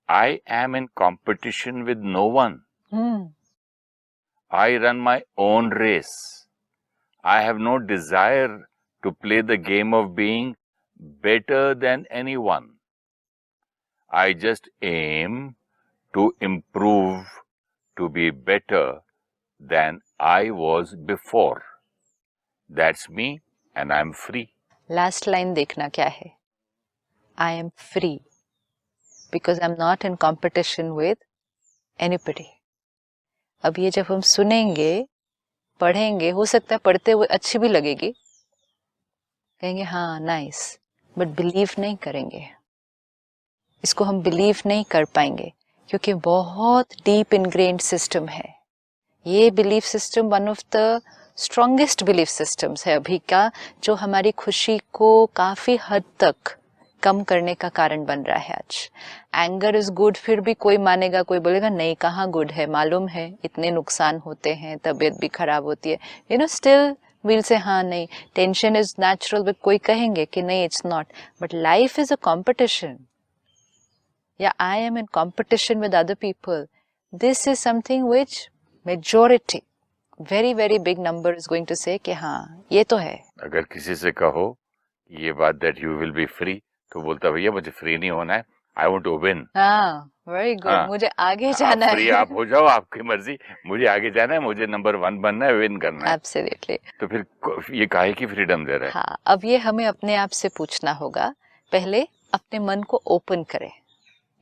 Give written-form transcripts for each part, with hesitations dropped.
I am in competition with no one. I run my own race. I have no desire to play the game of being better than anyone. I just aim to improve, to be better than I was before. That's me and I'm free. Last line देखना क्या है? I am free because I'm not in competition with anybody. अब ये जब हम सुनेंगे, पढ़ेंगे, हो सकता है पढ़ते हुए अच्छी भी लगेगी, कहेंगे हाँ नाइस, बट बिलीव नहीं करेंगे. इसको हम बिलीव नहीं कर पाएंगे क्योंकि बहुत डीप इनग्रेन्ड सिस्टम है. ये belief system one of the strongest belief systems है अभी का, जो हमारी खुशी को काफी हद तक कम करने का कारण बन रहा है आज. एंगर इज गुड, फिर भी कोई मानेगा, कोई बोलेगा नहीं कहाँ गुड है, मालूम है इतने नुकसान होते हैं, तबीयत भी खराब होती है, यू नो, स्टिल वील से हाँ नहीं. टेंशन इज नेचुरल, बट कोई कहेंगे कि नहीं it's not. But life is a competition, या I am in competition with other people. This is something which majority, very very big number is going to say कि हाँ ये तो है. अगर किसी से कहो ये बात that you will be free, तो बोलता भैया मुझे फ्री नहीं होना है, आई वांट टू विन. हाँ वेरी गुड, मुझे आगे जाना है. फ्री आप हो जाओ, आपकी मर्जी, मुझे आगे जाना है, मुझे नंबर 1 बनना है, विन करना है. एब्सोल्युटली. तो फिर ये काहे की फ्रीडम दे रहा है? हाँ, अब ये हमें अपने आप से पूछना होगा. पहले अपने मन को ओपन करें.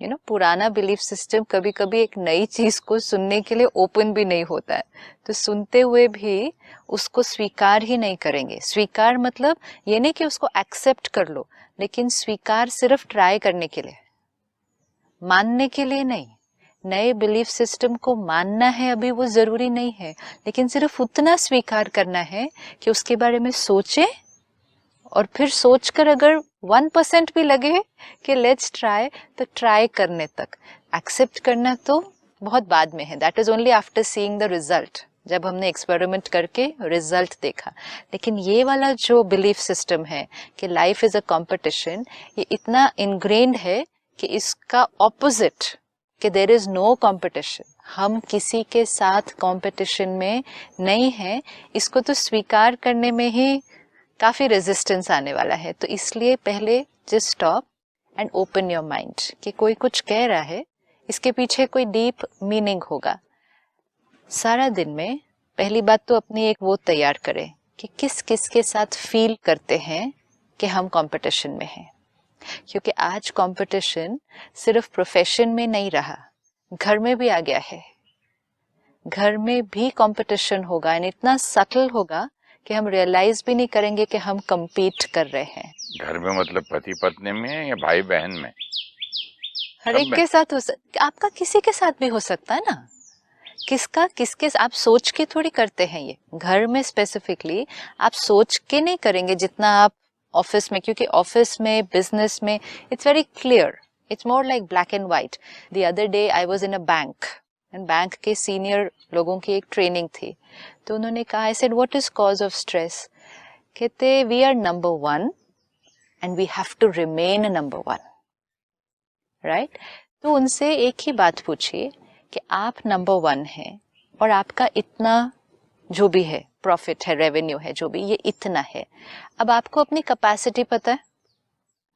यू नो, पुराना बिलीफ सिस्टम कभी कभी एक नई चीज को सुनने के लिए ओपन भी नहीं होता है, तो सुनते हुए भी उसको स्वीकार ही नहीं करेंगे. स्वीकार मतलब ये नहीं कि उसको एक्सेप्ट कर लो, लेकिन स्वीकार सिर्फ ट्राई करने के लिए, मानने के लिए नहीं. नए बिलीफ सिस्टम को मानना है अभी वो जरूरी नहीं है, लेकिन सिर्फ उतना स्वीकार करना है कि उसके बारे में सोचें, और फिर सोचकर अगर 1% भी लगे कि लेट्स ट्राई, तो ट्राई करने तक. एक्सेप्ट करना तो बहुत बाद में है, that is only after seeing the result, जब हमने एक्सपेरिमेंट करके रिजल्ट देखा. लेकिन ये वाला जो बिलीफ सिस्टम है कि लाइफ इज अ कंपटीशन, ये इतना इनग्रेन्ड है कि इसका ऑपोजिट, कि देयर इज नो कंपटीशन, हम किसी के साथ कंपटीशन में नहीं है, इसको तो स्वीकार करने में ही काफी रेजिस्टेंस आने वाला है. तो इसलिए पहले just stop and open your mind कि कोई कुछ कह रहा है, इसके पीछे कोई डीप मीनिंग होगा. सारा दिन में पहली बात तो अपनी एक वो तैयार करें कि किस किस के साथ फील करते हैं कि हम कंपटीशन में हैं. क्योंकि आज कंपटीशन सिर्फ प्रोफेशन में नहीं रहा, घर में भी आ गया है. घर में भी कंपटीशन होगा, एंड इतना सटल होगा कि हम रियलाइज भी नहीं करेंगे कि हम compete कर रहे हैं. घर में मतलब पति पत्नी में या भाई बहन में? हर एक के साथ आपका किसी के साथ भी हो सकता है ना. किसका किसके, आप सोच के थोड़ी करते हैं ये. घर में स्पेसिफिकली आप सोच के नहीं करेंगे जितना आप ऑफिस में, क्योंकि ऑफिस में, बिजनेस में it's very clear, it's more like black and white. The other day I was in a bank, and bank के सीनियर लोगों की एक ट्रेनिंग थी, तो उन्होंने कहा, I said what is cause of stress? कहते we are number 1 and we have to remain number 1, right. तो उनसे एक ही बात पूछी कि आप नंबर 1 हैं और आपका इतना जो भी है, प्रॉफिट है, रेवेन्यू है, जो भी, ये इतना है. अब आपको अपनी कैपेसिटी पता है,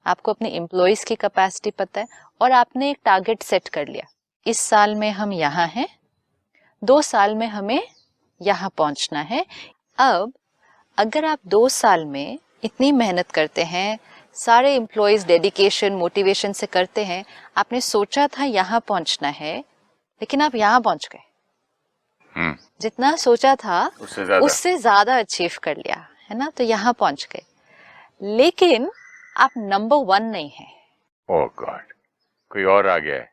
आपको अपने एम्प्लॉइज की कैपेसिटी पता है, और आपने एक टारगेट सेट कर लिया, इस साल में हम यहाँ हैं, 2 साल में हमें यहाँ पहुंचना है. अब अगर आप 2 साल में इतनी मेहनत करते हैं, सारे एम्प्लॉइज डेडिकेशन मोटिवेशन से करते हैं, आपने सोचा था यहाँ पहुंचना है, लेकिन आप यहाँ पहुंच गए. जितना सोचा था उससे ज्यादा अचीव कर लिया है ना, तो यहाँ पहुंच गए. लेकिन आप नंबर 1 नहीं है. ओह गॉड, कोई और आ गया है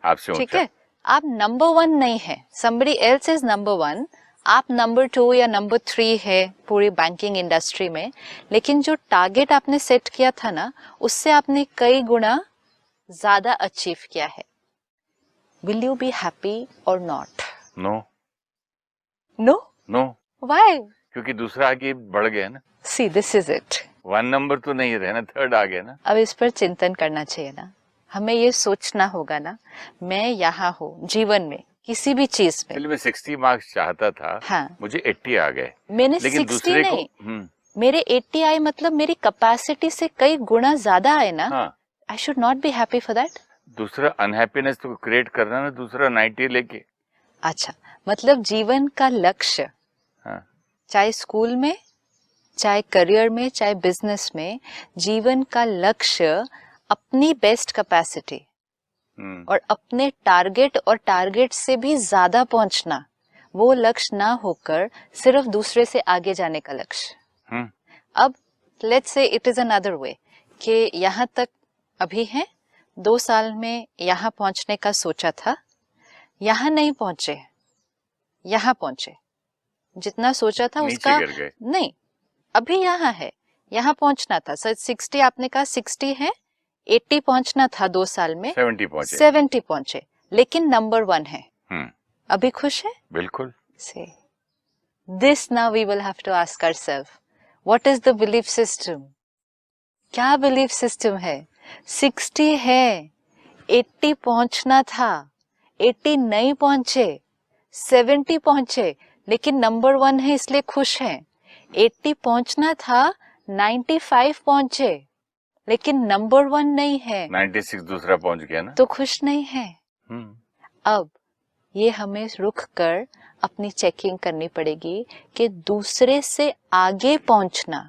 आपसे ऊंचा. ठीक है, आप नंबर 1 नहीं है, somebody else is number 1. आप नंबर 2 या नंबर 3 है पूरी बैंकिंग इंडस्ट्री में, लेकिन जो टारगेट आपने सेट किया था ना, उससे आपने कई गुना ज्यादा अचीव किया है. विल यू बी हैप्पी और not? No. No no. Why? क्योंकि दूसरा आगे बढ़ गया ना. See this is it. 1 number तो नहीं रहे ना, 3rd आ गया ना. अब इस पर चिंतन करना चाहिए ना. हमें ये सोचना होगा ना, मैं यहाँ हूँ जीवन में किसी भी चीज में। मैं 60 मार्क्स चाहता था, हाँ, मुझे 80 आ गए, मैंने लेकिन 60 दूसरे को नहीं, मेरे 80 आए मतलब मेरी कैपेसिटी से कई गुना ज्यादा आए ना। हाँ, I should not be happy for that. दूसरा अनहैप्पीनेस तो क्रिएट करना ना, दूसरा 90 लेके। अच्छा, मतलब जीवन का लक्ष्य, हाँ, चाहे स्कूल में, चाहे करियर में, चाहे बिजनेस में, जीवन का लक्ष्य अपनी बेस्ट कैपेसिटी और अपने टारगेट और टारगेट से भी ज्यादा पहुंचना, वो लक्ष्य ना होकर सिर्फ दूसरे से आगे जाने का लक्ष्य। अब let's say it is another way कि यहाँ तक अभी है, 2 साल में यहाँ पहुंचने का सोचा था, यहाँ नहीं पहुंचे, यहाँ पहुंचे, जितना सोचा था उसका गिर गए। नहीं, अभी यहाँ है, यहाँ पहुंचना था। सर 60 आपने कहा 60 है, 80 पहुंचना था 2 साल में, 70 पहुंचे, लेकिन नंबर 1 है। अभी खुश है? बिल्कुल। से this now we will have to ask ourselves, what is the belief system? क्या बिलीफ सिस्टम है? 60 है, 80 पहुंचना था, 80 नहीं पहुंचे, 70 पहुंचे, लेकिन नंबर 1 है इसलिए खुश है। 80 पहुंचना था, 95 पहुंचे, लेकिन नंबर 1 नहीं है, 96 दूसरा पहुंच गया ना, तो खुश नहीं है। अब ये हमें रुक कर अपनी चेकिंग करनी पड़ेगी कि दूसरे से आगे पहुंचना,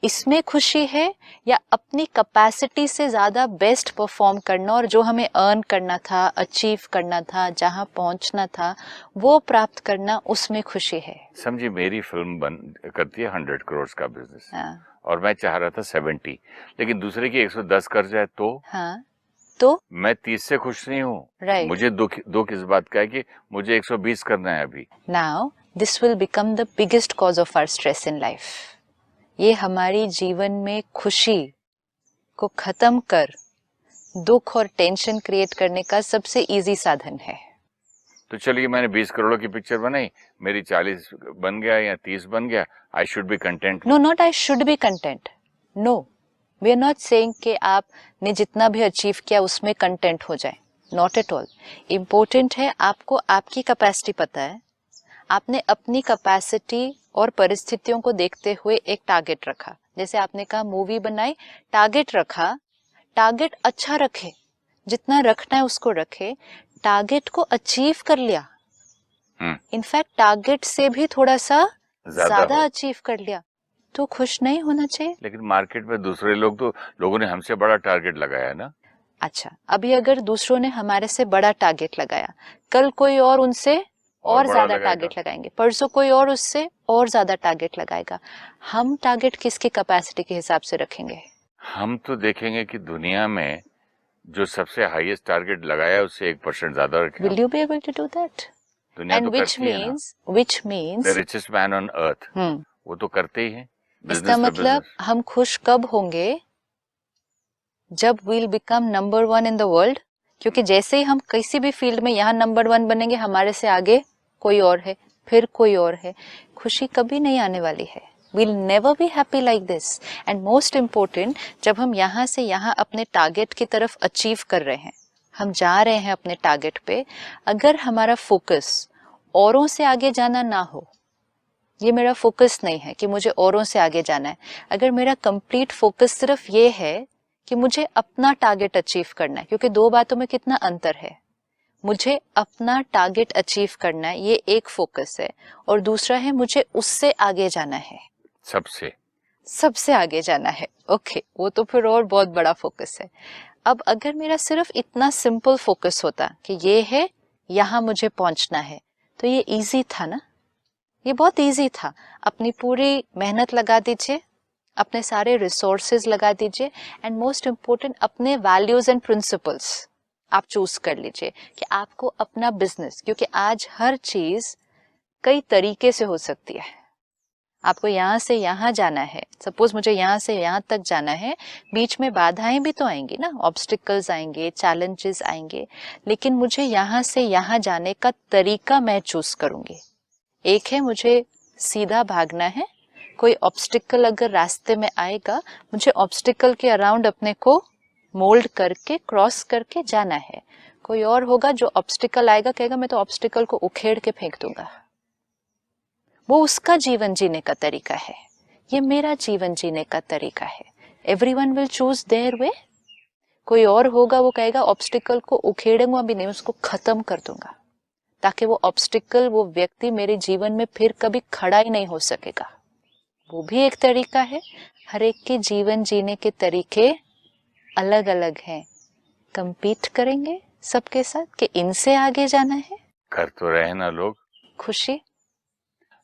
इसमें खुशी है या अपनी कैपेसिटी से ज्यादा बेस्ट परफॉर्म करना और जो हमें अर्न करना था, अचीव करना था, जहां पहुंचना था, वो प्राप्त करना, उसमें खुशी है। समझिए, मेरी फिल्म बन करती है 100 करोड़ का बिजनेस, और मैं चाह रहा था 70, लेकिन दूसरे की 110 कर जाए तो तो मैं 30 से खुश नहीं हूँ। Right. मुझे दुख इस बात का है कि मुझे 120 करना है अभी। Now this will become the biggest cause of our stress in life. ये हमारी जीवन में खुशी को खत्म कर दुख और टेंशन क्रिएट करने का सबसे इजी साधन है। तो चलिए, मैंने 20 करोड़ की पिक्चर बनाई, मेरी 40 बन गया या 30 बन गया, I should be content. No, not I should be content, no, we are not saying कि आपने जितना भी अचीव किया उसमें कंटेंट हो जाए, नॉट एट ऑल। इम्पोर्टेंट है आपको आपकी कैपेसिटी पता है, आपने अपनी कैपेसिटी और परिस्थितियों को देखते हुए एक टारगेट रखा। जैसे आपने कहा मूवी बनाई, टारगेट रखा, टारगेट अच्छा रखे, जितना रखना है उसको रखे, टारगेट को अचीव कर लिया, इनफैक्ट टारगेट से भी थोड़ा सा ज्यादा अचीव कर लिया, तो खुश नहीं होना चाहिए? लेकिन मार्केट में दूसरे लोगों ने हमसे बड़ा टारगेट लगाया ना। अच्छा, अभी अगर दूसरों ने हमारे से बड़ा टारगेट लगाया, कल कोई और उनसे और ज्यादा टारगेट लगाएंगे, परसों कोई और उससे और ज्यादा टारगेट लगाएगा। हम टारगेट किसकी कैपेसिटी के हिसाब से रखेंगे? हम तो देखेंगे कि दुनिया में जो सबसे हाईएस्ट टारगेट लगाया उससे 1% ज्यादा रखें। Will you be able to do that? दुनिया And तो which means the richest man on earth, वो तो करते ही हैं। इसका मतलब हम खुश कब होंगे? जब we'll become number 1 in the world, क्योंकि जैसे ही हम किसी भी फील्ड में यहाँ नंबर 1 बनेंगे, हमारे से आगे कोई और है, फिर कोई और है, खुशी कभी नहीं आने वाली है। We'll never be happy like this. And most important, जब हम यहाँ से यहाँ अपने टारगेट की तरफ अचीव कर रहे हैं, हम जा रहे हैं अपने टारगेट पे, अगर हमारा फोकस औरों से आगे जाना ना हो, ये मेरा फोकस नहीं है कि मुझे औरों से आगे जाना है, अगर मेरा कंप्लीट फोकस सिर्फ ये है कि मुझे अपना टारगेट अचीव करना है, क्योंकि 2 बातों में कितना अंतर है, मुझे अपना टारगेट अचीव करना है, ये एक फोकस है, और दूसरा है मुझे उससे आगे जाना है, सबसे आगे जाना है। ओके, वो तो फिर और बहुत बड़ा फोकस है। अब अगर मेरा सिर्फ इतना सिंपल फोकस होता कि ये है, यहाँ मुझे पहुंचना है, तो ये इजी था ना, ये बहुत इजी था। अपनी पूरी मेहनत लगा दीजिए, अपने सारे रिसोर्सेज लगा दीजिए, एंड मोस्ट इम्पोर्टेंट अपने वैल्यूज एंड प्रिंसिपल्स आप चूज कर लीजिए कि आपको अपना बिजनेस, क्योंकि आज हर चीज कई तरीके से हो सकती है। आपको यहाँ से यहाँ जाना है, सपोज मुझे यहाँ से यहाँ तक जाना है, बीच में बाधाएं भी तो आएंगी ना, ऑब्स्टिकल्स आएंगे, चैलेंजेस आएंगे, लेकिन मुझे यहाँ से यहाँ जाने का तरीका मैं चूज करूंगी। एक है मुझे सीधा भागना है, कोई ऑब्स्टिकल अगर रास्ते में आएगा, मुझे ऑब्स्टिकल के अराउंड अपने को मोल्ड करके क्रॉस करके जाना है। कोई और होगा जो ऑब्स्टिकल आएगा, कहेगा मैं तो ऑब्स्टिकल को उखेड़ के फेंक दूंगा। वो उसका जीवन जीने का तरीका है, ये मेरा जीवन जीने का तरीका है। Everyone will choose their way. कोई और होगा वो कहेगा ऑब्स्टिकल को उखेड़ूंगा भी नहीं, उसको खत्म कर दूंगा, ताकि वो ऑब्स्टिकल, वो व्यक्ति मेरे जीवन में फिर कभी खड़ा ही नहीं हो सकेगा। वो भी एक तरीका है। हर एक के जीवन जीने के तरीके अलग अलग हैं। कंपीट करेंगे सबके साथ कि इनसे आगे जाना है। कर तो रहे ना लोग। खुशी,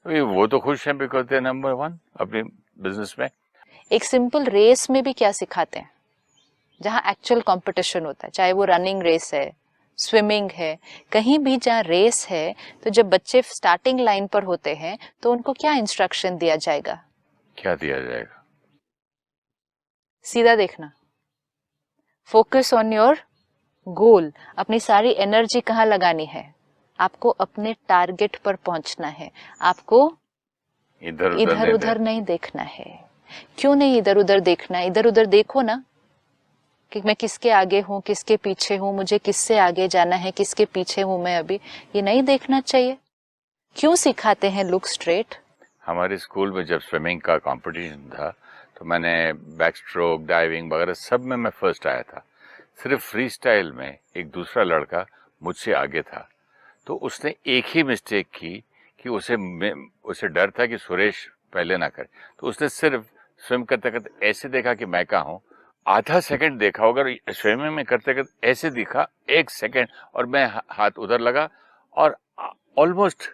अभी वो तो खुश हैं बिकॉज दे नंबर 1 अपने बिजनेस में। एक सिंपल रेस में भी क्या सिखाते हैं, जहाँ एक्चुअल कंपटीशन होता है, चाहे वो रनिंग रेस है, स्विमिंग है, कहीं भी जहाँ रेस है, तो जब बच्चे स्टार्टिंग लाइन पर होते हैं तो उनको क्या इंस्ट्रक्शन दिया जाएगा? क्या दिया जाएगा? सीधा देखना, फोकस ऑन योर गोल। अपनी सारी एनर्जी कहाँ लगानी है? आपको अपने टारगेट पर पहुंचना है। आपको इधर उधर नहीं देखना है। क्यों नहीं इधर उधर देखना है? इधर उधर देखो ना कि मैं किसके आगे हूँ, किसके पीछे हूँ, मुझे किससे आगे जाना है, किसके पीछे हूँ मैं अभी, ये नहीं देखना चाहिए। क्यों सिखाते हैं लुक स्ट्रेट? हमारे स्कूल में जब स्विमिंग का कंपटीशन था तो मैंने बैक स्ट्रोक, डाइविंग वगैरह सब में मैं फर्स्ट आया था। सिर्फ फ्री स्टाइल में एक दूसरा लड़का मुझसे आगे था, तो उसने एक ही मिस्टेक की कि उसे डर था कि सुरेश पहले ना करे, तो उसने सिर्फ स्विम करते करते ऐसे देखा कि मैं कहाँ हूँ। आधा सेकंड देखा होगा, स्विमिंग में करते करते ऐसे दिखा 1 सेकंड, और मैं हाथ उधर लगा और ऑलमोस्ट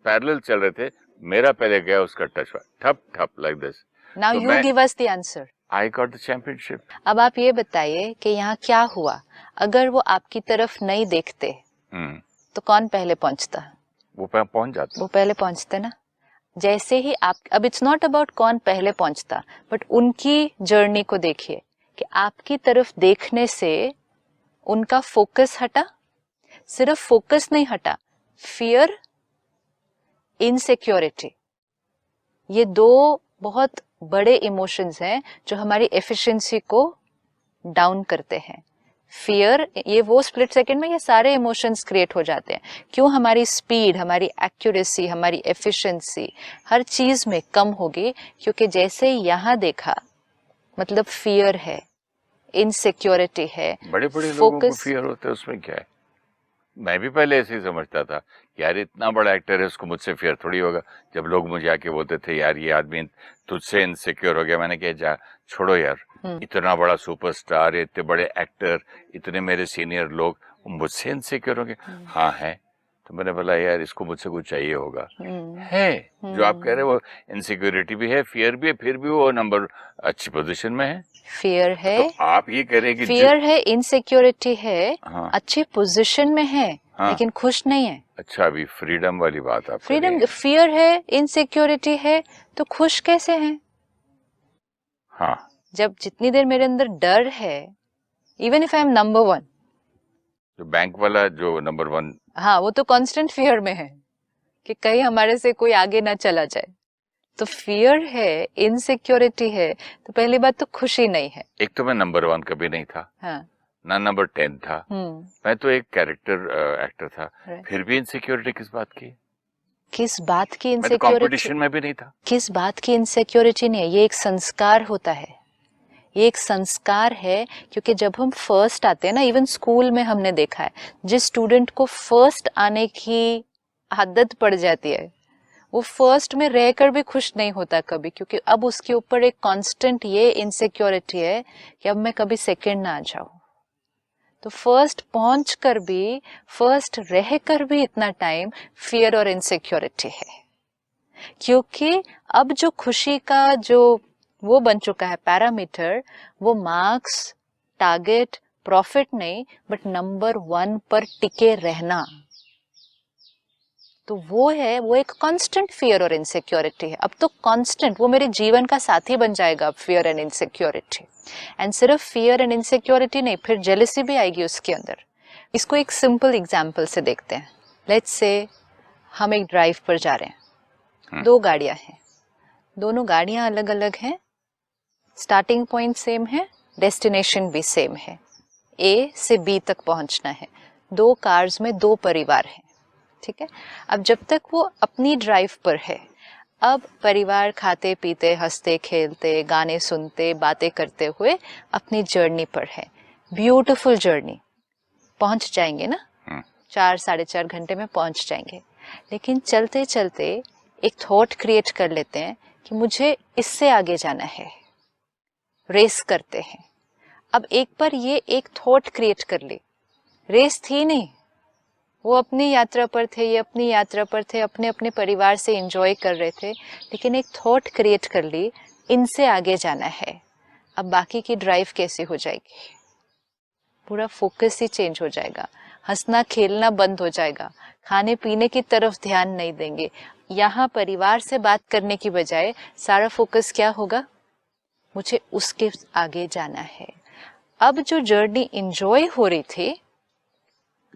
पैरेलल चल रहे थे। मेरा पहले गया, उसका टच हुआ, ठप ठप like this. Now you give us the answer. I got the championship. अब आप ये बताइए कि यहाँ क्या हुआ? अगर वो आपकी तरफ नहीं देखते तो कौन पहले पहुंचता? वो पहुंच जाता। वो पहले पहुंचते ना। जैसे ही आप, अब इट्स नॉट अबाउट कौन पहले पहुंचता, बट उनकी जर्नी को देखिए कि आपकी तरफ देखने से उनका फोकस हटा। सिर्फ फोकस नहीं हटा, फियर, इनसिक्योरिटी, ये 2 बहुत बड़े इमोशंस हैं जो हमारी एफिशिएंसी को डाउन करते हैं। फियर, ये वो स्प्लिट सेकंड में ये सारे इमोशंस क्रिएट हो जाते हैं। क्यों? हमारी स्पीड, हमारी एक्यूरेसी, हमारी एफिशिएंसी हर चीज में कम होगी, क्योंकि जैसे यहाँ देखा मतलब फियर है, इनसिक्योरिटी है। बड़े बड़े लोगों को फियर होता है, उसमें क्या है? मैं भी पहले ऐसे ही समझता था, यार इतना बड़ा एक्टर है, उसको मुझसे फियर थोड़ी होगा। जब लोग मुझे आके बोलते थे यार ये आदमी तुझसे इनसिक्योर हो गया, मैंने कहा जा छोड़ो यार, इतना बड़ा सुपरस्टार, इतने बड़े एक्टर, इतने मेरे सीनियर लोग मुझसे इनसिक्योर हो गए? हाँ है। तो मैंने बोला यार इसको मुझसे कुछ चाहिए होगा। है जो आप कह रहे हो, वो इनसिक्योरिटी भी है, फियर भी है, फिर भी वो नंबर अच्छी पोजीशन में है। फियर है, तो आप ये कह रहे हैं कि फियर है, इनसिक्योरिटी है, हाँ, अच्छी पोजीशन में है, हाँ, लेकिन खुश नहीं है। अच्छा, अभी फ्रीडम वाली बात आप फ्रीडम, फियर है, इनसिक्योरिटी है, तो खुश कैसे हैं? हाँ, जब जितनी देर मेरे अंदर डर है, even if I am number 1, जो बैंक वाला जो नंबर 1, हाँ, वो तो कांस्टेंट फियर में है कि कहीं हमारे से कोई आगे ना चला जाए। तो फियर है, इनसिक्योरिटी है, तो पहली बात तो खुशी नहीं है। एक तो मैं नंबर 1 कभी नहीं था, हाँ, ना नंबर 10 था, मैं तो एक कैरेक्टर एक्टर था, फिर भी इनसिक्योरिटी किस बात की? किस बात की इनसिक्योरिटी? मैं तो कंपटीशन में भी नहीं था। किस बात की इनसिक्योरिटी नहीं है? ये एक संस्कार होता है, ये एक संस्कार है। क्योंकि जब हम फर्स्ट आते हैं ना, इवन स्कूल में हमने देखा है, जिस स्टूडेंट को फर्स्ट आने की आदत पड़ जाती है, वो फर्स्ट में रहकर भी खुश नहीं होता कभी, क्योंकि अब उसके ऊपर एक कांस्टेंट ये इनसिक्योरिटी है कि अब मैं कभी सेकंड ना आ जाऊं। तो फर्स्ट पहुंचकर भी, फर्स्ट रहकर भी इतना टाइम फियर और इनसिक्योरिटी है। क्योंकि अब जो खुशी का जो वो बन चुका है पैरामीटर, वो मार्क्स, टारगेट, प्रॉफिट नहीं, बट नंबर 1 पर टिके रहना। तो वो है, वो एक कांस्टेंट फियर और इनसिक्योरिटी है। अब तो कांस्टेंट, वो मेरे जीवन का साथी बन जाएगा अब, फियर एंड इनसिक्योरिटी। एंड सिर्फ फियर एंड इनसिक्योरिटी नहीं, फिर जेलसी भी आएगी उसके अंदर। इसको एक सिंपल एग्जांपल से देखते हैं। लेट्स से हम एक ड्राइव पर जा रहे हैं, 2 गाड़ियां हैं, दोनों गाड़ियां अलग अलग हैं, स्टार्टिंग पॉइंट सेम है, डेस्टिनेशन भी सेम है, ए से बी तक पहुंचना है, 2 कार्स में 2 परिवार हैं, ठीक है। अब जब तक वो अपनी ड्राइव पर है, अब परिवार खाते पीते हंसते खेलते गाने सुनते बातें करते हुए अपनी जर्नी पर है, ब्यूटीफुल जर्नी, पहुंच जाएंगे ना, 4-4.5 घंटे में पहुंच जाएंगे। लेकिन चलते चलते एक थॉट क्रिएट कर लेते हैं कि मुझे इससे आगे जाना है, रेस करते हैं। अब एक बार ये एक थॉट क्रिएट कर ली, रेस थी नहीं, वो अपनी यात्रा पर थे, ये अपनी यात्रा पर थे, अपने अपने परिवार से एंजॉय कर रहे थे, लेकिन एक थॉट क्रिएट कर ली, इनसे आगे जाना है। अब बाकी की ड्राइव कैसी हो जाएगी, पूरा फोकस ही चेंज हो जाएगा, हंसना खेलना बंद हो जाएगा, खाने पीने की तरफ ध्यान नहीं देंगे। यहाँ परिवार से बात करने की बजाय सारा फोकस क्या होगा, मुझे उसके आगे जाना है। अब जो जर्नी एंजॉय हो रही थी,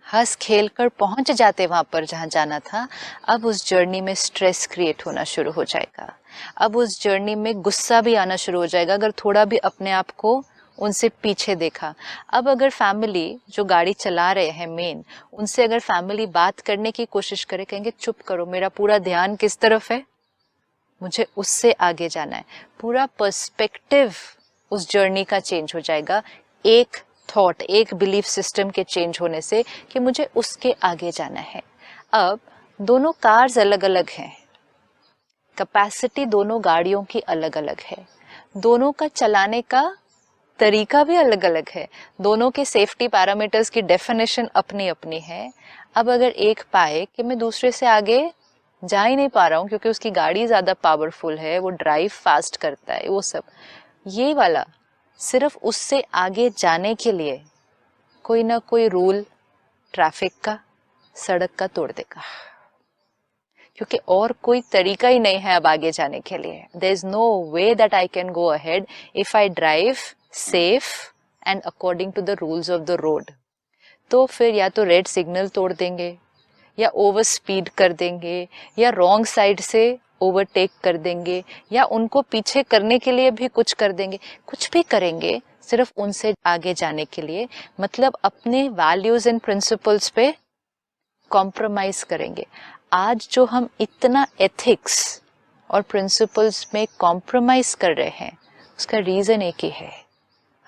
हंस खेल कर पहुंच जाते वहां पर जहां जाना था, अब उस जर्नी में स्ट्रेस क्रिएट होना शुरू हो जाएगा, अब उस जर्नी में गुस्सा भी आना शुरू हो जाएगा अगर थोड़ा भी अपने आप को उनसे पीछे देखा। अब अगर फैमिली जो गाड़ी चला रहे हैं मेन, उनसे अगर फैमिली बात करने की कोशिश करे, कहेंगे चुप करो, मेरा पूरा ध्यान किस तरफ है, मुझे उससे आगे जाना है। पूरा पर्सपेक्टिव उस जर्नी का चेंज हो जाएगा, एक थॉट, एक बिलीफ सिस्टम के चेंज होने से कि मुझे उसके आगे जाना है। अब दोनों कार्स अलग अलग हैं, कैपेसिटी दोनों गाड़ियों की अलग अलग है, दोनों का चलाने का तरीका भी अलग अलग है, दोनों के सेफ्टी पैरामीटर्स की डेफिनेशन अपनी अपनी है। अब अगर एक पाए कि मैं दूसरे से आगे जा ही नहीं पा रहा हूँ क्योंकि उसकी गाड़ी ज़्यादा पावरफुल है, वो ड्राइव फास्ट करता है, वो सब, ये वाला सिर्फ उससे आगे जाने के लिए कोई ना कोई रूल ट्रैफिक का, सड़क का तोड़ देगा, क्योंकि और कोई तरीका ही नहीं है अब आगे जाने के लिए। There is no way that I can go ahead if I drive safe and according to the rules of the road. तो फिर या तो रेड सिग्नल तोड़ देंगे, या ओवर स्पीड कर देंगे, या रॉन्ग साइड से ओवरटेक कर देंगे, या उनको पीछे करने के लिए भी कुछ कर देंगे, कुछ भी करेंगे सिर्फ उनसे आगे जाने के लिए। मतलब अपने वैल्यूज एंड प्रिंसिपल्स पे कॉम्प्रोमाइज करेंगे। आज जो हम इतना एथिक्स और प्रिंसिपल्स में कॉम्प्रोमाइज कर रहे हैं, उसका रीजन एक ही है,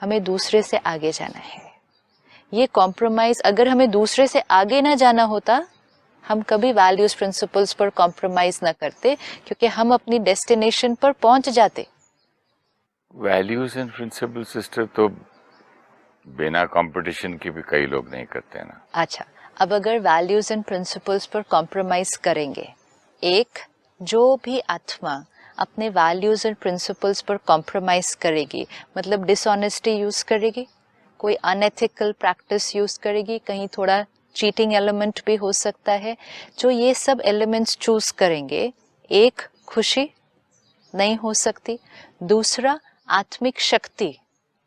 हमें दूसरे से आगे जाना है। ये कॉम्प्रोमाइज, अगर हमें दूसरे से आगे ना जाना होता, हम कभी वैल्यूज प्रिंसिपल्स पर कॉम्प्रोमाइज ना करते, क्योंकि हम अपनी डेस्टिनेशन पर पहुंच जाते। वैल्यूज एंड प्रिंसिपल सिस्टर तो बिना कंपटीशन के भी कई लोग नहीं करते ना। अच्छा, अब अगर वैल्यूज एंड प्रिंसिपल्स पर कॉम्प्रोमाइज करेंगे, एक जो भी आत्मा अपने वैल्यूज एंड प्रिंसिपल्स पर कॉम्प्रोमाइज करेगी, मतलब डिसऑनेस्टी यूज करेगी, कोई अनएथिकल प्रैक्टिस यूज करेगी, कहीं थोड़ा चीटिंग एलिमेंट भी हो सकता है, जो ये सब एलिमेंट्स चूज करेंगे, एक खुशी नहीं हो सकती, दूसरा आत्मिक शक्ति,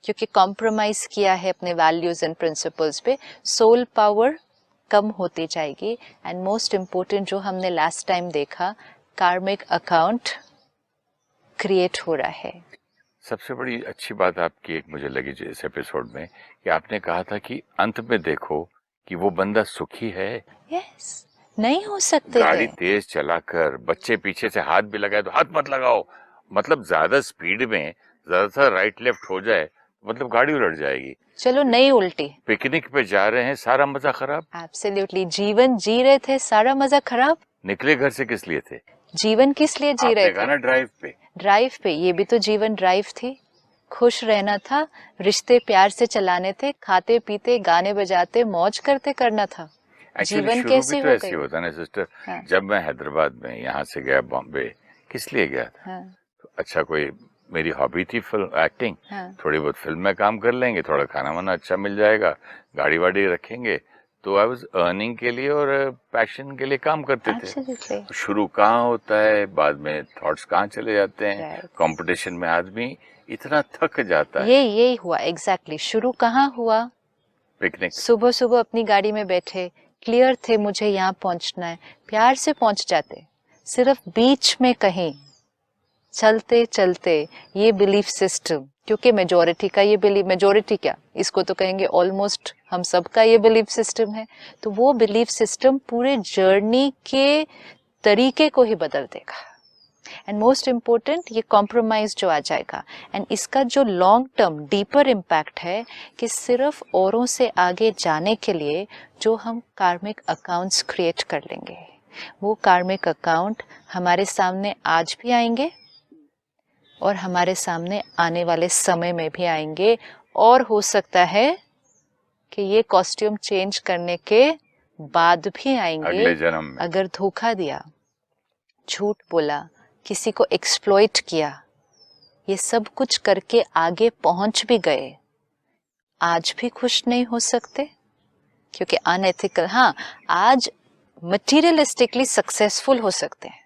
क्योंकि कॉम्प्रोमाइज किया है अपने वैल्यूज एंड प्रिंसिपल्स पे, सोल पावर कम होती जाएगी, एंड मोस्ट इम्पोर्टेंट जो हमने लास्ट टाइम देखा, कार्मिक अकाउंट क्रिएट हो रहा है। सबसे बड़ी अच्छी बात आपकी एक मुझे लगी जो इस एपिसोड में, कि आपने कहा था कि अंत में देखो कि वो बंदा सुखी है। यस, नहीं हो सकते गाड़ी हैं। तेज चलाकर बच्चे पीछे से हाथ भी लगाए तो हाथ मत लगाओ, मतलब ज्यादा स्पीड में ज्यादातर राइट लेफ्ट हो जाए, मतलब गाड़ी उलट जाएगी। चलो नहीं उल्टी, पिकनिक पे जा रहे हैं, सारा मजा खराब। एब्सोल्युटली, जीवन जी रहे थे, सारा मजा खराब। निकले घर से किस लिए थे? जीवन किस लिए जी रहे आपने कहा थे? ना ड्राइव पे। ड्राइव पे, ये भी तो जीवन ड्राइव थी, खुश रहना था, रिश्ते प्यार से चलाने थे, खाते पीते गाने बजाते मौज करते करना था। एक्चुअली जीवन शुरू कैसे भी तो हो ऐसे गई? होता ना सिस्टर। हाँ। जब मैं हैदराबाद में यहाँ से गया बॉम्बे, किस लिए गया था? हाँ, तो अच्छा, कोई मेरी हॉबी थी फिल्म एक्टिंग, हाँ, थोड़ी बहुत फिल्म में काम कर लेंगे, थोड़ा खाना वाना अच्छा मिल जाएगा, गाड़ी वाड़ी रखेंगे, तो आई वाज अर्निंग के लिए और पैशन के लिए काम करते थे। एब्सोल्युटली, शुरू कहाँ होता है, बाद में थॉट्स कहाँ चले जाते हैं, राइट। कंपटीशन में आदमी इतना थक जाता है। यही हुआ एग्जैक्टली। शुरू कहाँ हुआ? पिकनिक। सुबह सुबह अपनी गाड़ी में बैठे, क्लियर थे मुझे यहाँ पहुंचना है, प्यार से पहुंच जाते, सिर्फ बीच में कहीं चलते चलते ये बिलीफ सिस्टम क्योंकि मेजोरिटी का ये बिलीव, मेजोरिटी क्या, इसको तो कहेंगे ऑलमोस्ट हम सब का ये बिलीफ सिस्टम है, तो वो बिलीफ सिस्टम पूरे जर्नी के तरीके को ही बदल देगा। एंड मोस्ट इम्पोर्टेंट, ये कॉम्प्रोमाइज जो आ जाएगा, एंड इसका जो लॉन्ग टर्म डीपर इम्पैक्ट है कि सिर्फ औरों से आगे जाने के लिए जो हम कार्मिक अकाउंट्स क्रिएट कर लेंगे, वो कार्मिक अकाउंट हमारे सामने आज भी आएंगे और हमारे सामने आने वाले समय में भी आएंगे, और हो सकता है कि ये कॉस्ट्यूम चेंज करने के बाद भी आएंगे अगले जन्म में। अगर धोखा दिया, झूठ बोला, किसी को एक्सप्लॉइट किया, ये सब कुछ करके आगे पहुंच भी गए, आज भी खुश नहीं हो सकते क्योंकि अनएथिकल, हाँ आज मटीरियलिस्टिकली सक्सेसफुल हो सकते हैं,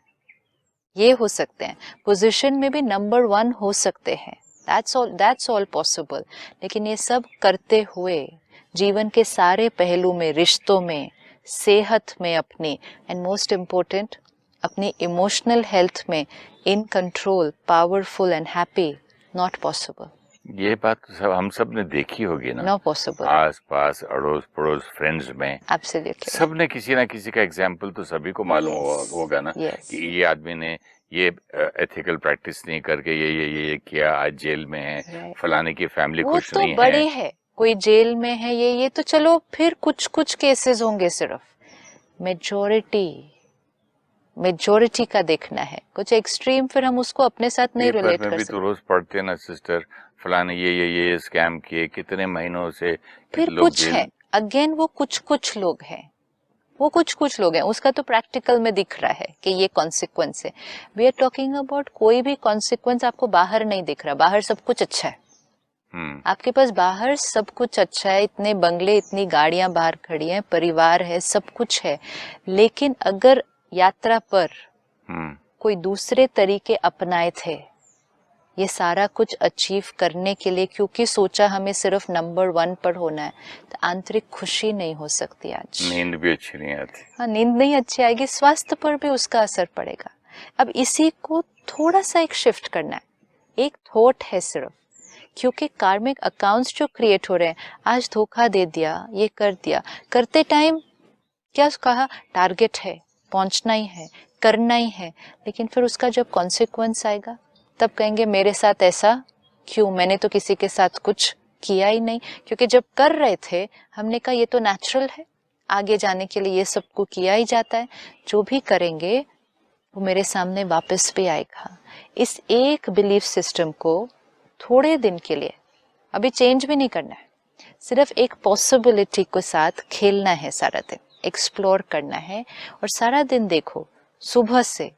ये हो सकते हैं, पोजीशन में भी नंबर 1 हो सकते हैं, दैट्स ऑल पॉसिबल। लेकिन ये सब करते हुए जीवन के सारे पहलू में, रिश्तों में, सेहत में अपनी, एंड मोस्ट इम्पोर्टेंट अपनी इमोशनल हेल्थ में in control, powerful and happy, not possible. ये बात तो सब हम सब ने देखी होगी ना, नॉट पॉसिबल। आस पास अड़ोस पड़ोस फ्रेंड्स में एब्सोल्युटली सब ने किसी ना किसी का एग्जाम्पल तो सभी को मालूम होगा ना, yes. कि ये आदमी ने ये एथिकल प्रैक्टिस नहीं करके ये किया, आज जेल में है, Right. फलाने की फैमिली वो खुश तो नहीं बड़े है। है, कोई जेल में है, ये तो चलो फिर कुछ केसेस होंगे, सिर्फ मेजोरिटी का देखना है, कुछ एक्सट्रीम फिर हम उसको अपने साथ नहीं पेपर रिलेट में कर भी सकते। तो रोज पढ़ते हैं ना सिस्टर, फलाने ये स्कैम किए, कितने महीनों से फिर लोग कुछ जेल। है, अगेन वो कुछ लोग हैं, वो कुछ लोग हैं, उसका तो प्रैक्टिकल में दिख रहा है कि ये कॉन्सिक्वेंस है। वी आर टॉकिंग अबाउट कोई भी कॉन्सिक्वेंस आपको बाहर नहीं दिख रहा, बाहर सब कुछ अच्छा है, आपके पास बाहर सब कुछ अच्छा है, इतने बंगले, इतनी गाड़ियां बाहर खड़ी हैं, परिवार है, सब कुछ है, लेकिन अगर यात्रा पर कोई दूसरे तरीके अपनाए थे ये सारा कुछ अचीव करने के लिए, क्योंकि सोचा हमें सिर्फ नंबर 1 पर होना है, तो आंतरिक खुशी नहीं हो सकती आज, नींद भी अच्छी नहीं आती। हाँ, नींद नहीं अच्छी आएगी, स्वास्थ्य पर भी उसका असर पड़ेगा। अब इसी को थोड़ा सा एक शिफ्ट करना है, एक थॉट है सिर्फ, क्योंकि कार्मिक अकाउंट्स जो क्रिएट हो रहे हैं, आज धोखा दे दिया, ये कर दिया, करते टाइम क्या कहा, टारगेट है, पहुंचना ही है, करना ही है, लेकिन फिर उसका जब कॉन्सिक्वेंस आएगा तब कहेंगे मेरे साथ ऐसा क्यों, मैंने तो किसी के साथ कुछ किया ही नहीं, क्योंकि जब कर रहे थे हमने कहा ये तो नेचुरल है, आगे जाने के लिए ये सबको किया ही जाता है, जो भी करेंगे वो मेरे सामने वापस भी आएगा। इस एक बिलीफ सिस्टम को थोड़े दिन के लिए, अभी चेंज भी नहीं करना है, सिर्फ एक पॉसिबिलिटी के साथ खेलना है, सारा दिन एक्सप्लोर करना है, और सारा दिन देखो, सुबह से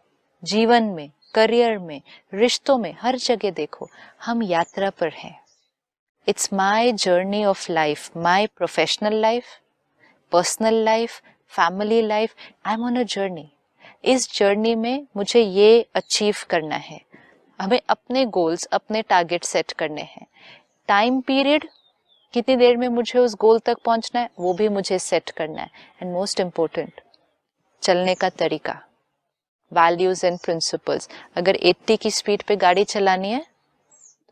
जीवन में, करियर में, रिश्तों में, हर जगह देखो हम यात्रा पर हैं। It's my journey of life, my professional life, personal life, family life, I am on a journey. इस जर्नी में मुझे ये अचीव करना है, हमें अपने गोल्स, अपने टारगेट सेट करने हैं, टाइम पीरियड कितनी देर में मुझे उस गोल तक पहुंचना है वो भी मुझे सेट करना है, एंड मोस्ट इम्पोर्टेंट चलने का तरीका, वैल्यूज एंड प्रिंसिपल्स। अगर 80 की स्पीड पे गाड़ी चलानी है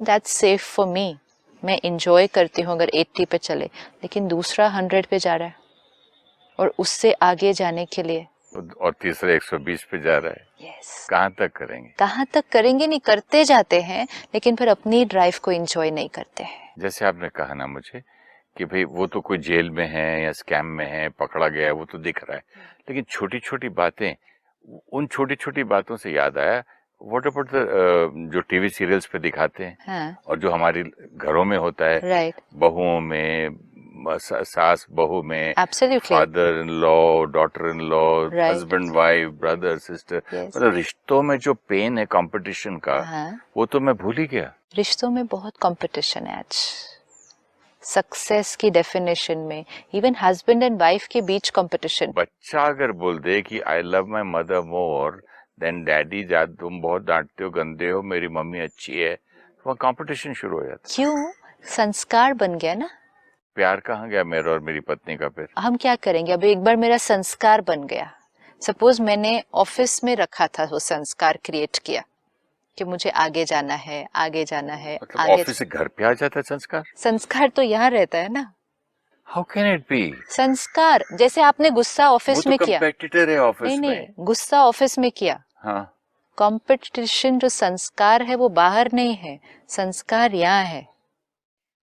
दैट्स सेफ फॉर मी, मैं इंजॉय करती हूँ अगर 80 पे चले, लेकिन दूसरा 100 पे जा रहा है और उससे आगे जाने के लिए, और तीसरा 120 पे जा रहा है, yes. कहाँ तक करेंगे? कहाँ तक करेंगे, नहीं करते जाते हैं, लेकिन फिर अपनी ड्राइव को एंजॉय नहीं करते हैं। जैसे आपने कहा ना मुझे कि भाई वो तो कोई जेल में है या स्कैम में है, पकड़ा गया है, वो तो दिख रहा है, लेकिन छोटी छोटी बातें, उन छोटी छोटी बातों से याद आया, व्हाट अबाउट द जो टीवी सीरियल्स पे दिखाते हैं, हाँ, और जो हमारे घरों में होता है, राइट, बहुओं में, सास बहू में, absolutely, father in law, daughter in law, Right. Husband wife, brother sister, Yes. मतलब रिश्तों में जो पेन है कंपटीशन का, हाँ, वो तो मैं भूल ही गया। रिश्तों में बहुत कंपटीशन है आज, सक्सेस की डेफिनेशन में, इवन हस्बैंड एंड वाइफ के बीच कंपटीशन। बच्चा अगर बोल दे कि I love my mother more than daddy, तुम बहुत डांटते हो, गंदे हो, मेरी मम्मी अच्छी है, तो वहाँ कंपटीशन शुरू हो जाता। क्यों? संस्कार बन गया ना। प्यार कहाँ गया मेरा और मेरी पत्नी का? फिर हम क्या करेंगे, अब एक बार मेरा संस्कार बन गया, सपोज मैंने ऑफिस में रखा था, वो संस्कार क्रिएट किया कि मुझे आगे जाना है, आगे जाना है, मतलब आगे। ऑफिस से घर पे आ जाता है संस्कार? संस्कार तो यहाँ रहता है ना। How can it be? संस्कार जैसे आपने गुस्सा वो ऑफिस तो में किया। कंपेटिटर है नहीं ऑफिस में। नहीं, गुस्सा ऑफिस में किया। हाँ, कंपटीशन जो संस्कार है वो बाहर नहीं है, संस्कार यहाँ है।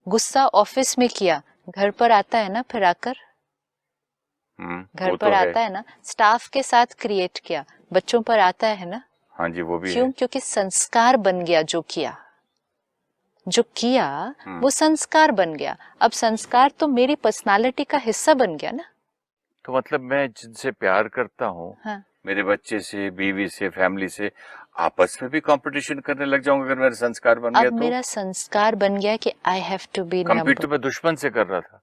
गुस्सा ऑफिस में किया, घर पर आता है ना, फिर आकर घर वो पर तो है। आता है ना। स्टाफ के साथ क्रिएट किया, बच्चों पर आता है ना। हाँ जी, वो भी क्यों? है। क्योंकि संस्कार बन गया, जो किया वो संस्कार बन गया। अब संस्कार तो मेरी पर्सनालिटी का हिस्सा बन गया ना। तो मतलब मैं जिनसे प्यार करता हूँ, हाँ, मेरे बच्चे से, बीवी से, फैमिली से, आपस में भी कंपटीशन करने लग जाऊंगा अगर मेरा संस्कार बन गया अब तो। मेरा संस्कार बन गया कि I have to be compete तो नंबर। मैं दुश्मन से कर रहा था।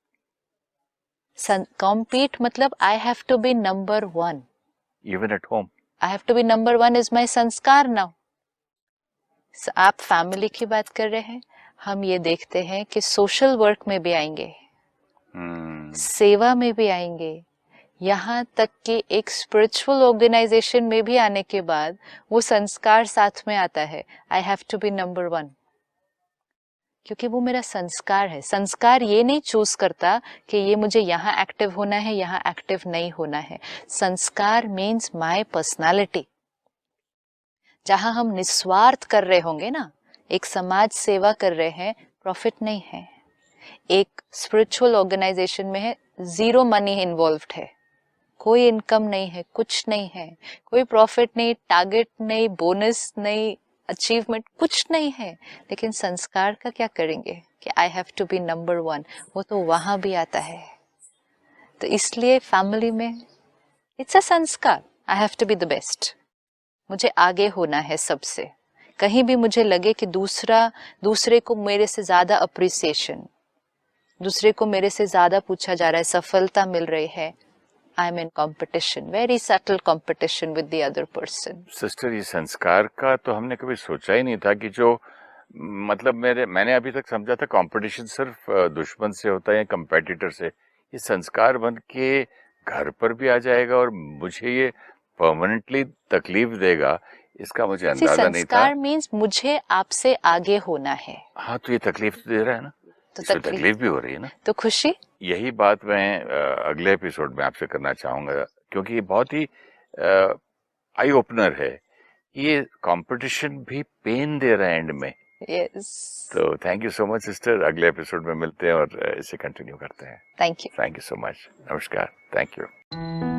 कॉम्पीट मतलब I have to be number one. Even at home. I have to be number one is my संस्कार नाउ। आप फैमिली की बात कर रहे हैं, हम ये देखते हैं कि सोशल वर्क में भी आएंगे, सेवा में भी आएंगे, यहाँ तक कि एक स्पिरिचुअल ऑर्गेनाइजेशन में भी आने के बाद वो संस्कार साथ में आता है, I have to be number one. क्योंकि वो मेरा संस्कार है। संस्कार ये नहीं चूज करता कि ये मुझे यहाँ एक्टिव होना है, यहाँ एक्टिव नहीं होना है। संस्कार मीन्स माय पर्सनालिटी। जहां हम निस्वार्थ कर रहे होंगे ना, एक समाज सेवा कर रहे हैं, प्रॉफिट नहीं है। एक स्पिरिचुअल ऑर्गेनाइजेशन में है, जीरो मनी इन्वॉल्व्ड है, कोई इनकम नहीं है, कुछ नहीं है, कोई प्रॉफिट नहीं, टारगेट नहीं, बोनस नहीं, अचीवमेंट कुछ नहीं है। लेकिन संस्कार का क्या करेंगे कि I have to be number one, वो तो वहां भी आता है। तो इसलिए फैमिली में इट्स अ संस्कार, I have to be the best. मुझे आगे होना है सबसे। कहीं भी मुझे लगे कि दूसरे को मेरे से ज्यादा अप्रिसिएशन, दूसरे को मेरे से ज्यादा पूछा जा रहा है, सफलता मिल रही है, I am in competition, very subtle competition with the other person. Sister, ये संस्कार का तो हमने कभी सोचा ही नहीं था कि जो मतलब मैंने अभी तक समझा था कंपटीशन सिर्फ दुश्मन से होता है या कंपेटिटर से। ये संस्कार बन के घर पर भी आ जाएगा और मुझे ये परमानेंटली तकलीफ देगा, इसका मुझे अंदाजा नहीं था। संस्कार मीन्स मुझे आपसे आगे होना है। हाँ, तो ये तकलीफ तो दे रहा है ना, तो इसमें तकलीफ भी हो रही है ना। तो खुशी। यही बात मैं अगले एपिसोड में आपसे करना चाहूंगा, क्योंकि ये बहुत ही आई ओपनर है। ये कंपटीशन भी पेन दे रहा है एंड में। यस। तो thank you so much sister, अगले एपिसोड में मिलते हैं और इसे कंटिन्यू करते हैं। Thank you. Thank you so much. नमस्कार। Thank you.